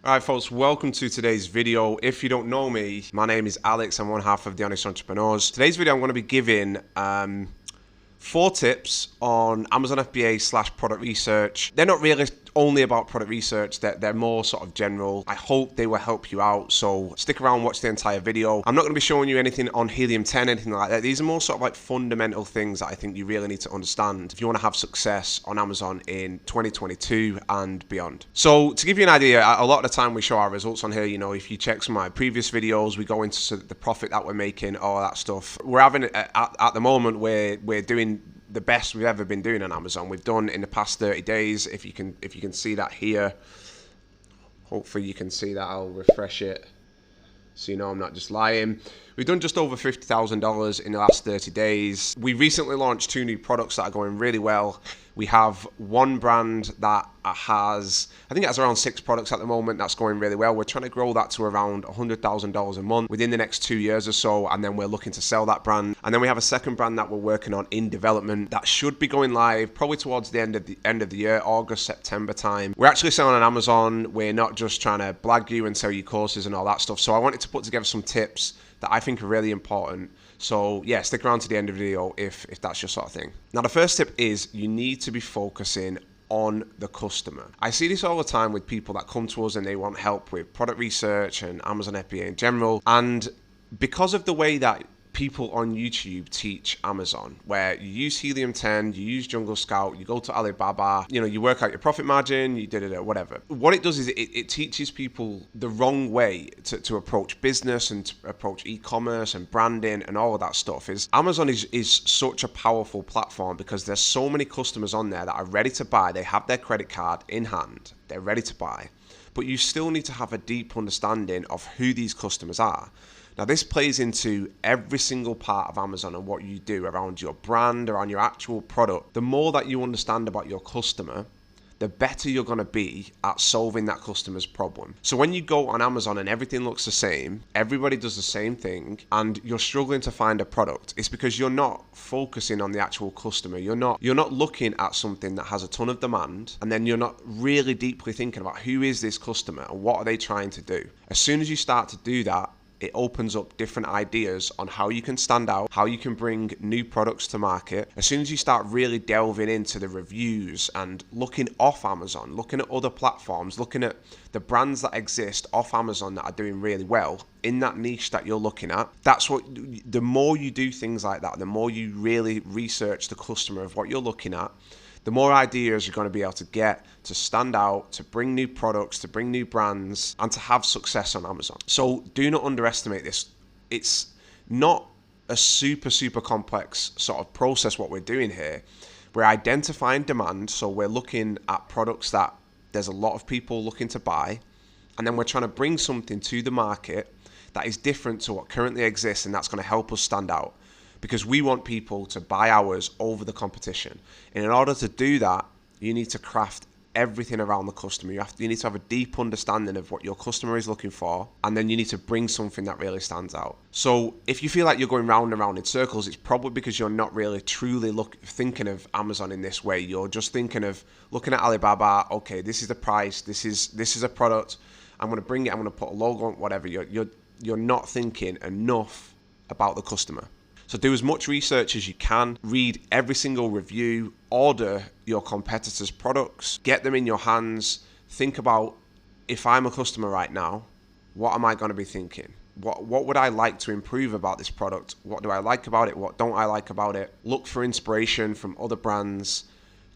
Alright folks, welcome to today's video. If you don't know me, my name is Alex. I'm one half of The Honest Entrepreneurs. Today's video I'm going to be giving 4 tips on Amazon FBA / product research. They're not really only about product research, they're more sort of general. I hope they will help you out, so stick around, watch the entire video. I'm not going to be showing you anything on Helium 10, anything like that. These are more sort of like fundamental things that I think you really need to understand if you want to have success on Amazon in 2022 and beyond. So to give you an idea, a lot of the time we show our results on here. You know, if you check some of my previous videos, we go into the profit that we're making, all that stuff. We're having, at the moment, we're doing the best we've ever been doing on Amazon. We've done in the past 30 days. If you can see that here, hopefully you can see that. I'll refresh it so you know I'm not just lying. We've done just over $50,000 in the last 30 days. We recently launched 2 new products that are going really well. We have one brand that has, I think it has around 6 products at the moment. That's going really well. We're trying to grow that to around $100,000 a month within the next 2 years or so, and then we're looking to sell that brand. And then we have a second brand that we're working on in development that should be going live probably towards the end of the year, August, September time. We're actually selling on Amazon. We're not just trying to blag you and sell you courses and all that stuff. So I wanted to put together some tips that I think are really important. So yeah, stick around to the end of the video if that's your sort of thing. Now the first tip is you need to be focusing on the customer. I see this all the time with people that come to us and they want help with product research and Amazon FBA in general. And because of the way that people on YouTube teach Amazon, where you use Helium 10, you use Jungle Scout, you go to Alibaba, you know, you work out your profit margin, you did it, whatever. What it does is it teaches people the wrong way to approach business and to approach e-commerce and branding and all of that stuff. Is Amazon is such a powerful platform because there's so many customers on there that are ready to buy. They have their credit card in hand, they're ready to buy, but you still need to have a deep understanding of who these customers are. Now, this plays into every single part of Amazon and what you do around your brand, around your actual product. The more that you understand about your customer, the better you're going to be at solving that customer's problem. So when you go on Amazon and everything looks the same, everybody does the same thing, and you're struggling to find a product, it's because you're not focusing on the actual customer. You're not looking at something that has a ton of demand, and then you're not really deeply thinking about who is this customer and what are they trying to do. As soon as you start to do that, it opens up different ideas on how you can stand out, how you can bring new products to market. As soon as you start really delving into the reviews and looking off Amazon, looking at other platforms, looking at the brands that exist off Amazon that are doing really well in that niche that you're looking at, that's what, the more you do things like that, the more you really research the customer of what you're looking at, the more ideas you're going to be able to get to stand out, to bring new products, to bring new brands, and to have success on Amazon. So do not underestimate this. It's not a super complex sort of process what we're doing here. We're identifying demand, so we're looking at products that there's a lot of people looking to buy, and then we're trying to bring something to the market that is different to what currently exists, and that's going to help us stand out. Because we want people to buy ours over the competition. And in order to do that, you need to craft everything around the customer. You need to have a deep understanding of what your customer is looking for, and then you need to bring something that really stands out. So if you feel like you're going round and round in circles, it's probably because you're not really truly thinking of Amazon in this way. You're just thinking of looking at Alibaba, okay, this is the price, this is a product, I'm going to bring it, I'm going to put a logo on, whatever. You're not thinking enough about the customer. So do as much research as you can, read every single review, order your competitors' products, get them in your hands, think about, if I'm a customer right now, what am I going to be thinking? What would I like to improve about this product? What do I like about it? What don't I like about it? Look for inspiration from other brands.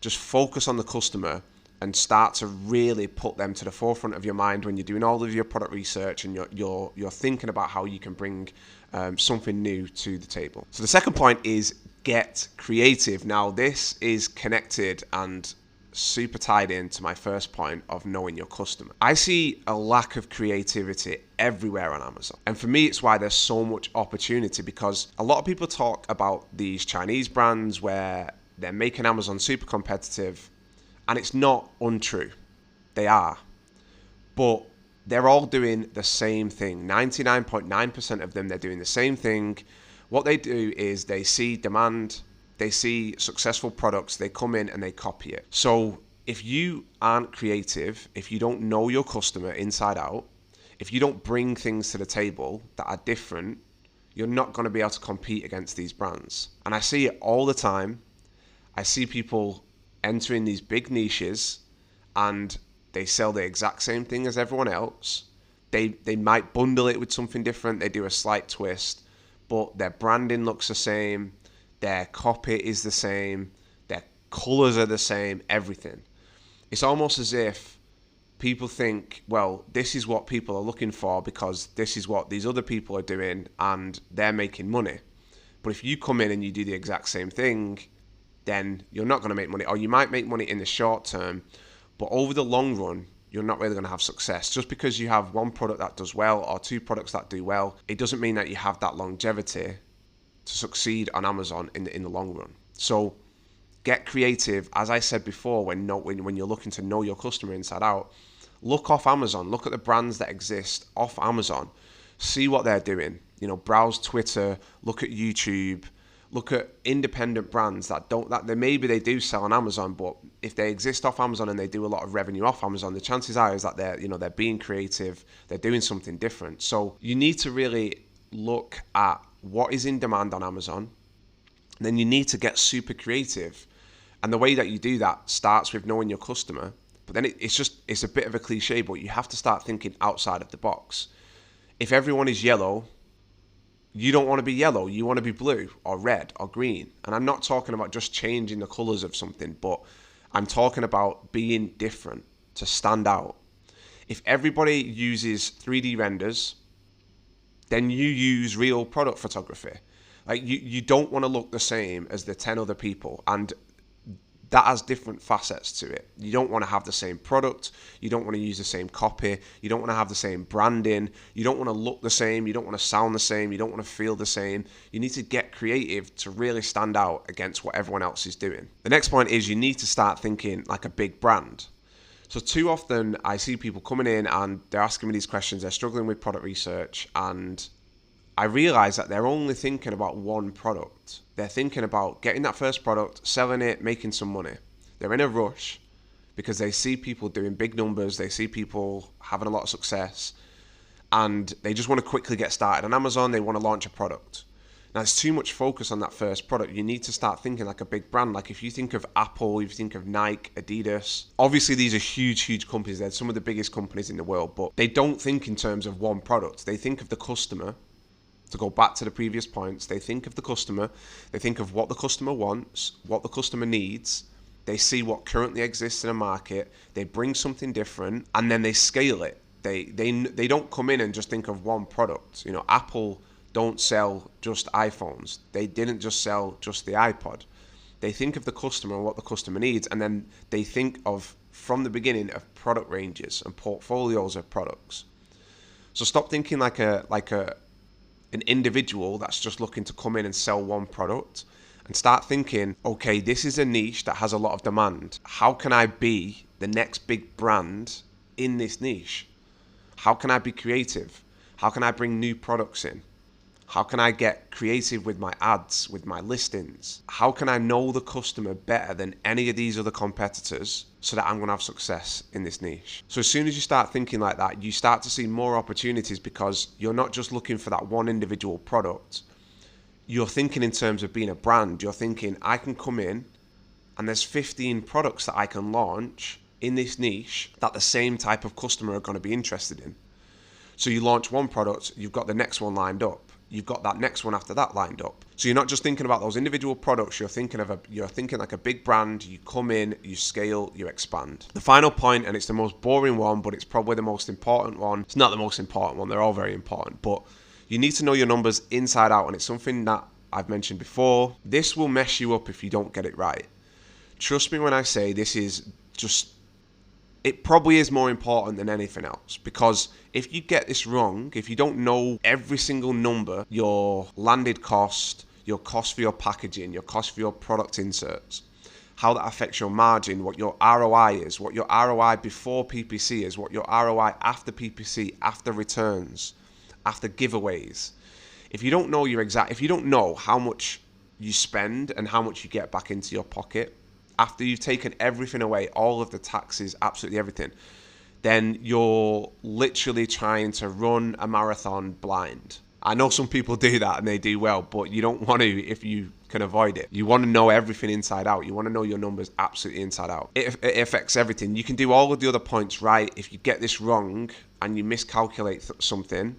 Just focus on the customer and start to really put them to the forefront of your mind when you're doing all of your product research and you're thinking about how you can bring something new to the table. So the second point is get creative. Now this is connected and super tied into my first point of knowing your customer. I see a lack of creativity everywhere on Amazon. And for me, it's why there's so much opportunity, because a lot of people talk about these Chinese brands where they're making Amazon super competitive. And it's not untrue. They are. But they're all doing the same thing. 99.9% of them, they're doing the same thing. What they do is they see demand, they see successful products, they come in and they copy it. So if you aren't creative, if you don't know your customer inside out, if you don't bring things to the table that are different, you're not going to be able to compete against these brands. And I see it all the time. I see people entering these big niches and they sell the exact same thing as everyone else. They might bundle it with something different. They do a slight twist, but their branding looks the same. Their copy is the same. Their colors are the same. Everything. It's almost as if people think, well, this is what people are looking for because this is what these other people are doing and they're making money. But if you come in and you do the exact same thing, then you're not going to make money. Or you might make money in the short term, but over the long run, you're not really going to have success. Just because you have one product that does well or two products that do well, it doesn't mean that you have that longevity to succeed on Amazon in the long run. So get creative. As I said before, when you're looking to know your customer inside out, look off Amazon. Look at the brands that exist off Amazon. See what they're doing. Browse Twitter, look at YouTube, look at independent brands that maybe they do sell on Amazon, but if they exist off Amazon and they do a lot of revenue off Amazon, the chances are is that they're being creative, they're doing something different. So you need to really look at what is in demand on Amazon. And then you need to get super creative. And the way that you do that starts with knowing your customer. But then it's a bit of a cliche, but you have to start thinking outside of the box. If everyone is yellow, you don't want to be yellow. You want to be blue or red or green. And I'm not talking about just changing the colors of something, but I'm talking about being different to stand out. If everybody uses 3D renders, then you use real product photography. Like you don't want to look the same as the 10 other people, and that has different facets to it. You don't want to have the same product. You don't want to use the same copy. You don't want to have the same branding. You don't want to look the same. You don't want to sound the same. You don't want to feel the same. You need to get creative to really stand out against what everyone else is doing. The next point is you need to start thinking like a big brand. So too often I see people coming in and they're asking me these questions. They're struggling with product research, and I realize that they're only thinking about one product. They're thinking about getting that first product, selling it, making some money. They're in a rush because they see people doing big numbers. They see people having a lot of success, and they just want to quickly get started on Amazon. They want to launch a product. Now, there's too much focus on that first product. You need to start thinking like a big brand. Like if you think of Apple, if you think of Nike, Adidas, obviously these are huge, huge companies. They're some of the biggest companies in the world, but they don't think in terms of one product. They think of the customer. To go back to the previous points, they think of the customer, they think of what the customer wants, what the customer needs, they see what currently exists in a market, they bring something different, and then they scale it. They don't come in and just think of one product. Apple don't sell just iPhones. They didn't just sell just the iPod. They think of the customer and what the customer needs, and then they think of, from the beginning, of product ranges and portfolios of products. So stop thinking like an individual that's just looking to come in and sell one product, and start thinking, okay, this is a niche that has a lot of demand. How can I be the next big brand in this niche? How can I be creative? How can I bring new products in? How can I get creative with my ads, with my listings? How can I know the customer better than any of these other competitors so that I'm going to have success in this niche? So as soon as you start thinking like that, you start to see more opportunities, because you're not just looking for that one individual product. You're thinking in terms of being a brand. You're thinking, I can come in and there's 15 products that I can launch in this niche that the same type of customer are going to be interested in. So you launch one product, you've got the next one lined up. You've got that next one after that lined up. So you're not just thinking about those individual products, you're thinking like a big brand. You come in, you scale, you expand. The final point, and it's the most boring one, but it's probably the most important one. It's not the most important one, they're all very important, but you need to know your numbers inside out, and it's something that I've mentioned before. This will mess you up if you don't get it right. Trust me when I say this is just, it probably is more important than anything else, because if you get this wrong, if you don't know every single number, your landed cost, your cost for your packaging, your cost for your product inserts, how that affects your margin, what your ROI is, what your ROI before PPC is, what your ROI after PPC, after returns, after giveaways. If you don't know if you don't know how much you spend and how much you get back into your pocket, after you've taken everything away, all of the taxes, absolutely everything, then you're literally trying to run a marathon blind. I know some people do that and they do well, but you don't want to if you can avoid it. You want to know everything inside out. You want to know your numbers absolutely inside out. It affects everything. You can do all of the other points right. If you get this wrong and you miscalculate something,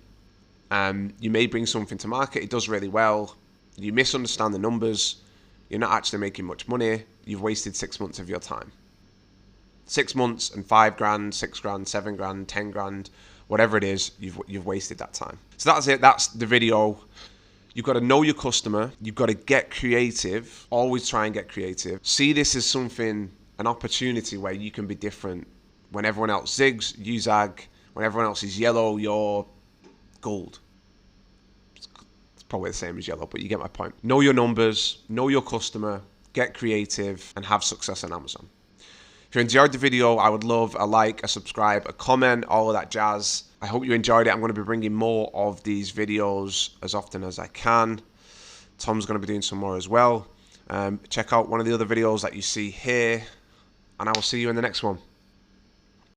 you may bring something to market, it does really well, you misunderstand the numbers, you're not actually making much money, you've wasted 6 months of your time. 6 months and 5 grand, 6 grand, 7 grand, 10 grand, whatever it is, you've wasted that time. So that's it, that's the video. You've got to know your customer, you've got to get creative, always try and get creative. See this as something, an opportunity where you can be different. When everyone else zigs, you zag. When everyone else is yellow, you're gold. It's probably the same as yellow, but you get my point. Know your numbers, know your customer, get creative, and have success on Amazon. If you enjoyed the video, I would love a like, a subscribe, a comment, all of that jazz. I hope you enjoyed it. I'm going to be bringing more of these videos as often as I can. Tom's going to be doing some more as well. Check out one of the other videos that you see here, and I will see you in the next one.